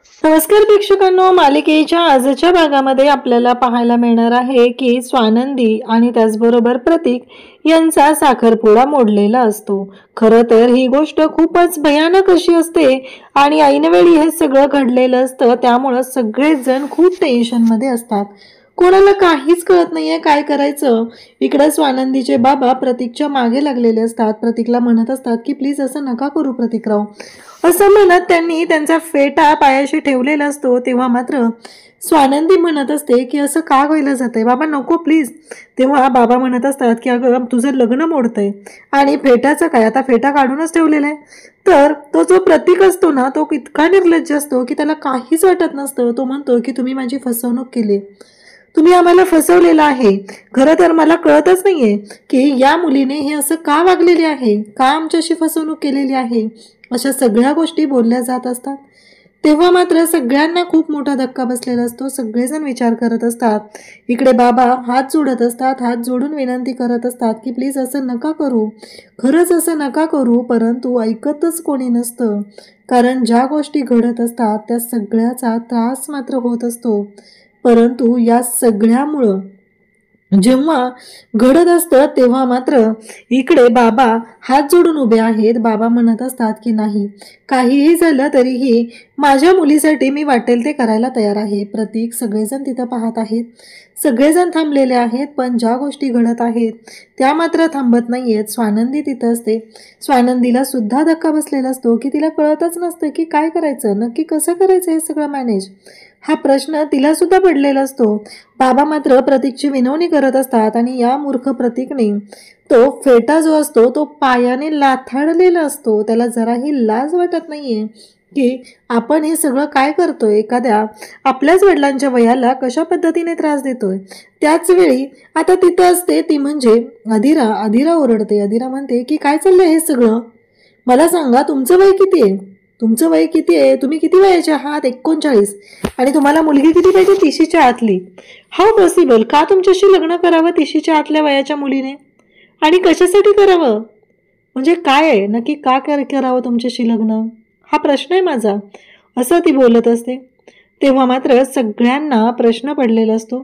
नमस्कार प्रेक्षकांनो, मालिकेच्या आजच्या भागामध्ये आपल्याला पाहायला मिळणार आहे की स्वानंदी आणि त्याचबरोबर प्रतीक यांचा साखरपुडा मोडलेला असतो। खरं तर ही गोष्ट खूपच भयानक अशी असते आणि ऐनवेळी हे सगळं घडलेलं असतं, त्यामुळे सगळेच जण खूप टेन्शन मध्ये असतात। कोणाला काहीच कळत नाहीये काय करायचं। इकडे स्वानंदीचे बाबा प्रतीकच्या मागे लागलेले असतात, प्रतीकला म्हणत असतात की प्लीज असं नका करू प्रतीकराव, असं म्हणत त्यांनी त्यांचा फेटा पायाशी ठेवलेला असतो। तेव्हा मात्र स्वानंदी म्हणत असते की असं का व्हायला जातंय बाबा, नको प्लीज। तेव्हा बाबा म्हणत असतात की अगं तुझं लग्न मोडतंय आणि फेटाचं काय, आता फेटा काढूनच ठेवलेला आहे। तर तो जो प्रतीक असतो ना, तो इतका निर्लज्ज असतो की त्याला काहीच वाटत नसतं। तो म्हणतो की तुम्ही माझी फसवणूक केली, तुम्ही आम्हाला फसवलेलं आहे। खरं तर मला कळतच नाहीये की या मुलीने हे असं का वागलेले आहे, का आमच्याशी फसवणूक केलेली आहे। अशा सगळ्या गोष्टी बोलल्या जात असतात। तेव्हा मात्र सगळ्यांना खूप मोठा धक्का बसलेला असतो। सगळेजण विचार करत असतात। इकडे बाबा हात जोडत असतात, हात जोडून विनंती करत असतात की प्लीज असं नका करू, खरंच असं नका करू। परंतु ऐकतच कोणी नसतं, कारण ज्या गोष्टी घडत असतात त्या सगळ्याचा त्रास मात्र होत असतो। परंतु या सगळ्यामुळं जेव्हा घडत असतं तेव्हा मात्र इकडे बाबा हात जोडून उभे आहेत। बाबा म्हणत असतात की नाही, काहीही झालं तरीही माझ्या मुलीसाठी मी वाटेल ते करायला तयार आहे। प्रतीक सगळेजण तिथं पाहत आहेत, सगळेजण थांबलेले आहेत, पण ज्या गोष्टी घडत आहेत त्या मात्र थांबत नाहीयेत। स्वानंदी तिथं असते, स्वानंदीला सुद्धा धक्का बसलेला असतो की तिला कळतच नसतं की काय करायचं, नक्की कसं करायचं हे सगळं मॅनेज, हा प्रश्न तिला सुद्धा पडलेला असतो। बाबा मात्र प्रतीकची विनवणी करत असतात आणि या मूर्ख प्रतीकने तो फेटा जो असतो तो पायाने लाथाडलेला असतो। त्याला जराही लाज वाटत नाहीये की आपण हे सगळं काय करतोय, एखाद्या आपल्याच वडिलांच्या वयाला कशा पद्धतीने त्रास देतोय। त्याच वेळी आता तिथं असते ती म्हणजे अधीरा। अधीरा ओरडते, अधीरा म्हणते की काय चाललंय हे सगळं, मला सांगा तुमचं वय किती आहे, तुमचं वय किती आहे, तुम्ही किती वयाचे आहात, 39, आणि तुम्हाला मुलगी किती पाहिजे, 30च्या आतली। हाऊ पॉसिबल, का तुमच्याशी लग्न करावं 30च्या आतल्या वयाच्या मुलीने, आणि कशासाठी करावं, म्हणजे काय आहे नक्की, का करावं तुमच्याशी लग्न, हा प्रश्न आहे माझा, असं ती बोलत असते। तेव्हा मात्र सगळ्यांना प्रश्न पडलेला असतो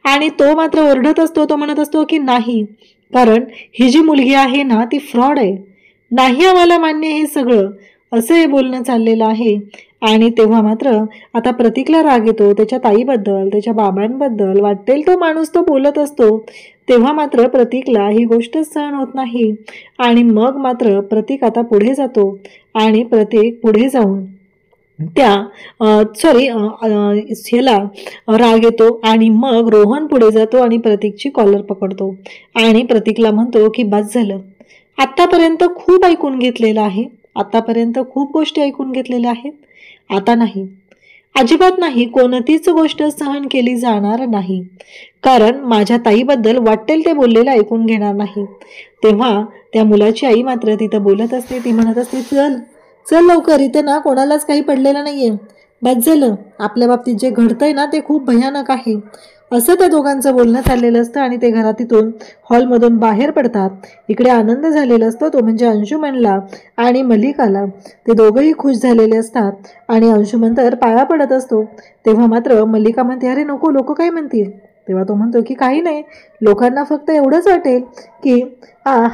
आणि तो मात्र ओरडत असतो। तो म्हणत असतो की नाही, कारण ही जी मुलगी आहे ना ती फ्रॉड आहे, नाही आम्हाला मान्य हे सगळं, असं हे बोलणं चाललेलं आहे। आणि तेव्हा मात्र आता प्रतीकला राग येतो त्याच्या ताईबद्दल, त्याच्या बाबांबद्दल, वाटेल तो माणूस तो बोलत असतो। तेव्हा मात्र प्रतीकला ही गोष्ट सहन होत नाही आणि मग मात्र प्रतीक आता पुढे जातो आणि प्रतीक पुढे जाऊन त्या ह्याला राग येतो आणि मग रोहन पुढे जातो आणि प्रतीकची कॉलर पकडतो आणि प्रतीकला म्हणतो की बस झालं, आतापर्यंत खूप ऐकून घेतलेलं आहे, आतापर्यंत खूप गोष्टी ऐकून घेतलेल्या आहेत, आता नाही, अजिबात नाही, कोणतीच गोष्ट सहन केली जाणार नाही, कारण माझ्या ताईबद्दल वाटेल ते बोललेलं ऐकून घेणार नाही। तेव्हा त्या मुलाची आई मात्र तिथं बोलत असते, ती म्हणत असते चल चल लवकर, इथे ना कोणालाच काही पडलेलं नाहीये, बस झालं, आपल्या बाबतीत जे घडतंय ना ते खूप भयानक आहे, असं त्या दोघांचं बोलणं चाललेलं असतं। आणि ते घरातून हॉलमधून बाहेर पडतात। इकडे आनंद झालेला असतो, तो म्हणजे अंशुमनला आणि मल्लिकाला, ते दोघंही खुश झालेले असतात आणि अंशुमन तर पाया पडत असतो। तेव्हा मात्र मल्लिका म्हणते अरे नको, लोक काय म्हणतील। तेव्हा तो म्हणतो की काही नाही, लोकांना फक्त एवढंच वाटेल की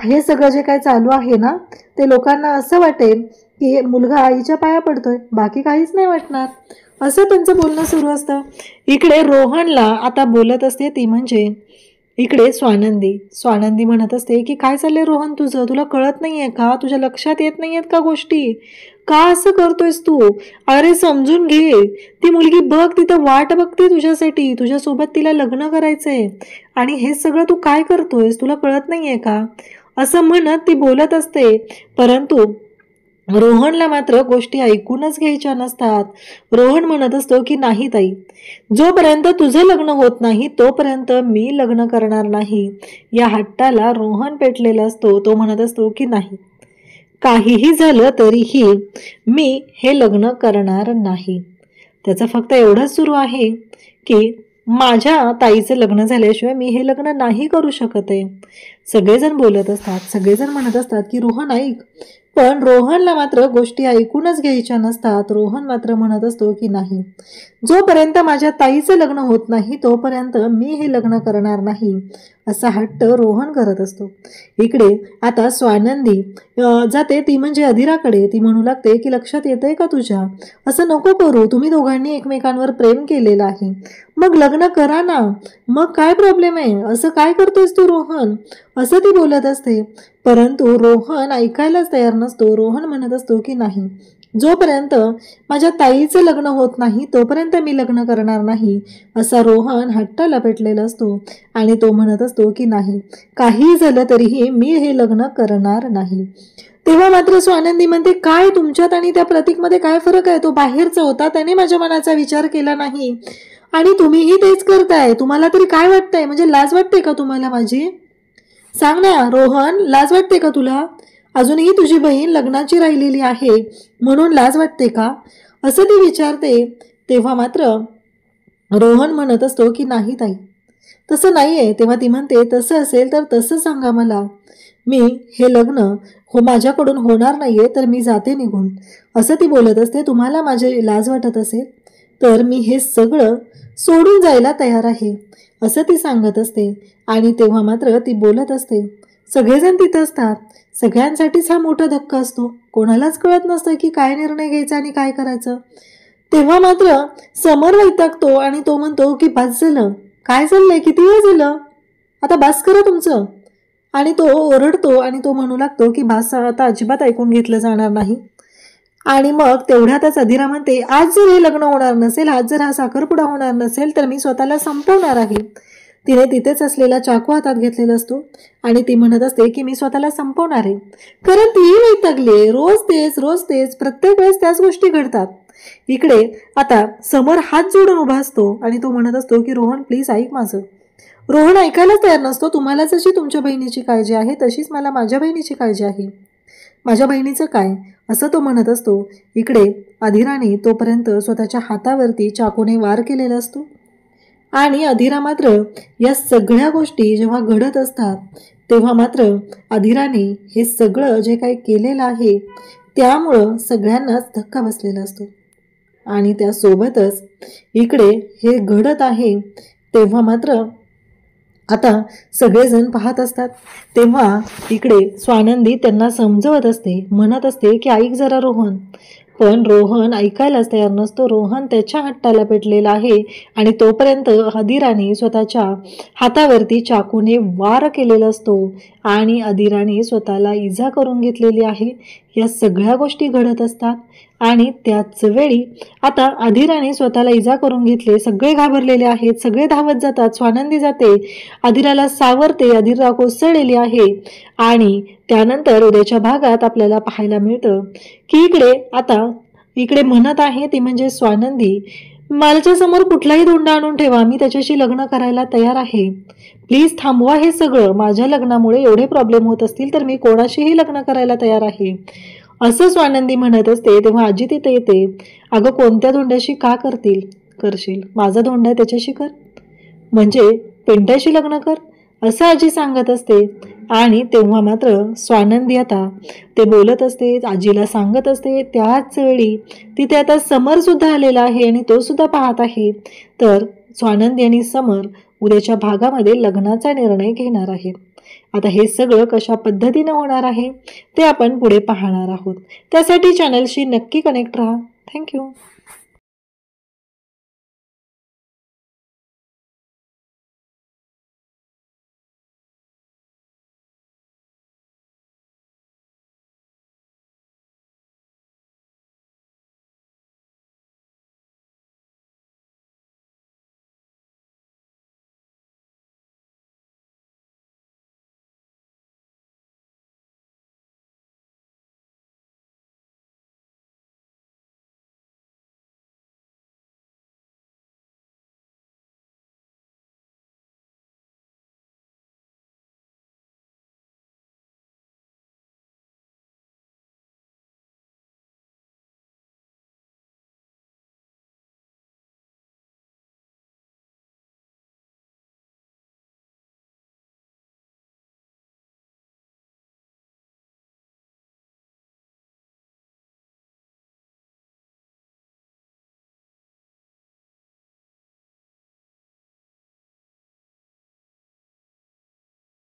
हे सगळं जे काय चालू आहे ना ते लोकांना असं वाटेल की मुलगा आईच्या पाया पडतोय, बाकी काहीच नाही वाटणार, असं त्यांचं बोलणं सुरू असतं। इकडे रोहनला आता बोलत असते ती म्हणजे इकडे स्वानंदी म्हणत असते की काय चाललंय रोहन तुझं, तुला कळत नाहीये का, तुझ्या लक्षात येत नाहीयेत का गोष्टी, का असं करतोयस तू, अरे समजून घे, ती मुलगी बघ तिथं वाट बघते तुझ्यासाठी, तुझ्यासोबत तिला लग्न करायचंय, आणि हे सगळं तू काय करतोयस, तुला कळत नाहीये का, असं म्हणत ती बोलत असते। परंतु रोहनला मात्र गोष्टी ऐकूनच घ्यायच्या नसतात। रोहन म्हणत असतो की नाही ताई, जोपर्यंत तुझं लग्न होत नाही तोपर्यंत मी लग्न करणार नाही, या हट्टाला रोहन पेटलेला असतो। तो म्हणत असतो की नाही, काहीही झालं तरीही मी हे लग्न करणार नाही, त्याचं फक्त एवढंच सुरू आहे की माझ्या ताईचं लग्न झाल्याशिवाय मी हे लग्न नाही करू शकत आहे। सगळेजण बोलत असतात, सगळेजण म्हणत असतात की रोहन ऐक, पण रोहनला मात्र गोष्टी ऐकूनच घ्यायच्या नसतात. रोहन मात्र म्हणत असतो की नाही, जोपर्यंत माझ्या ताईचं लग्न होत नाही तोपर्यंत मी हे लग्न करणार नाही, असा हट्ट रोहन करत असतो. इकडे आता स्वानंदी जाते, ती म्हणजे अधिराकडे. ती म्हणू लागते की लक्षात येतंय का तुझ्या, असं नको करू, तुम्ही दोघांनी एकमेकांवर प्रेम केलेलं आहे, मग लग्न करा ना, मग काय प्रॉब्लेम आहे, असं काय करतोयस तू रोहन, असं ती बोलत असते. परंतु रोहन ऐकायलाच तयार नसतो. रोहन म्हणत असतो की नाही, जोपर्यंत माझ्या ताईचं लग्न होत नाही तोपर्यंत मी लग्न करणार नाही, असा रोहन हट्टाला पेटलेला असतो. आणि तो म्हणत असतो की नाही, काही झालं तरीही मी हे लग्न करणार नाही. तेव्हा मात्र स्वानंदी म्हणते, काय तुमच्यात आणि त्या प्रतीकमध्ये काय फरक आहे, तो बाहेरचा होता, त्याने माझ्या मनाचा विचार केला नाही आणि तुम्हीही तेच करताय, तुम्हाला तरी काय वाटतंय, म्हणजे लाज वाटते का तुम्हाला माझी, सांग ना रोहन, लाज वाटते का तुला, अजूनही तुझी बहीण लग्नाची राहिलेली आहे म्हणून लाज वाटते का, असं ती विचारते. तेव्हा मात्र रोहन म्हणत असतो की नाही ताई, तसं नाही आहे. तेव्हा ती म्हणते, तसं असेल तर तसं सांगा मला, मी हे लग्न माझ्याकडून होणार नाहीये तर मी जाते निघून, असं ती बोलत असते. तुम्हाला माझी लाज वाटत असेल तर मी हे सगळं सोडून जायला तयार आहे, असं ती सांगत असते. आणि तेव्हा मात्र ती बोलत असते. सगळेजण तिथं असतात. सगळ्यांसाठीच हा मोठा धक्का असतो. कोणालाच कळत नसतं की काय निर्णय घ्यायचा आणि काय करायचं. तेव्हा मात्र समर वैतागतो आणि तो म्हणतो की बस झालं, काय चाललंय, किती वेळ झालं, आता बस करा तुमचं. आणि तो ओरडतो आणि तो म्हणू लागतो की बस, आता अजिबात ऐकून घेतलं जाणार नाही. आणि मग तेवढ्यातच अधिरा म्हणते, आज जर हे लग्न होणार नसेल, आज जर हा साखरपुडा होणार नसेल तर मी स्वतःला संपवणार आहे. तिने तिथेच असलेला चाकू हातात घेतलेला असतो आणि ती म्हणत असते की मी स्वतःला संपवणार आहे. कारण ती वैतागली, रोज तेच प्रत्येक वेळेस त्याच गोष्टी घडतात. इकडे आता समोर हात जोडून उभा असतो आणि तो म्हणत असतो की रोहन प्लीज ऐक माझं. रोहन ऐकायलाच तयार नसतो. तुम्हाला जशी तुमच्या बहिणीची काळजी आहे तशीच मला माझ्या बहिणीची काळजी आहे. माझ्या बहिणीचं काय, असं तो म्हणत असतो. इकडे अधिराने तोपर्यंत स्वतःच्या हातावरती चाकूने वार केलेला असतो. आणि अधिरा मात्र या सगळ्या गोष्टी जेव्हा घडत असतात तेव्हा मात्र अधिराने हे सगळं जे काही केलेलं आहे त्यामुळं सगळ्यांनाच धक्का बसलेला असतो. आणि त्यासोबतच इकडे हे घडत आहे तेव्हा मात्र आता सगळेजण पाहत असतात. तेव्हा इकडे स्वानंदी त्यांना समजवत असते, म्हणत असते की ऐक जरा रोहन. पण रोहन ऐकायलाच तयार नसतो. रोहन त्याच्या हट्टाला पेटलेला आहे आणि तोपर्यंत अधिराने स्वतःच्या हातावरती चाकूने वार केलेला असतो आणि अधिराने स्वतःला इजा करून घेतलेली आहे. या सगळ्या गोष्टी घडत असतात आणि त्याच वेळी आता अधिराने स्वतःला इजा करून घेतले. सगळे घाबरलेले आहेत. सगळे धावत जातात. स्वानंदी जाते, अधिराला सावरते. अधिरा कोसळलेली आहे आणि त्यानंतर उद्याच्या भागात आपल्याला पाहायला मिळतं की इकडे म्हणत आहे ती म्हणजे स्वानंदी, माझ्या समोर कुठलाही धोंडा आणून ठेवा, मी त्याच्याशी लग्न करायला तयार आहे, प्लीज थांबवा हे सगळं, माझ्या लग्नामुळे एवढे प्रॉब्लेम होत असतील तर मी कोणाशीही लग्न करायला तयार आहे, असं स्वानंदी म्हणत असते. तेव्हा आजी तिथे येते. अगं कोणत्या धोंड्याशी का करशील, माझा धोंडा त्याच्याशी कर, म्हणजे पेंट्याशी लग्न कर, असं आजी सांगत असते. आणि तेव्हा मात्र स्वानंदी आता ते बोलत असते, आजीला सांगत असते. त्याच वेळी तिथे आता समर सुद्धा आलेला आहे आणि तो सुद्धा पाहत आहे. तर स्वानंदी आणि समर उद्याच्या भागामध्ये लग्नाचा निर्णय घेणार आहेत. आता हे सगळं कशा पद्धतीने होणार आहे ते आपण पुढे पाहणार आहोत. त्यासाठी चॅनलशी नक्की कनेक्ट राहा. थँक्यू.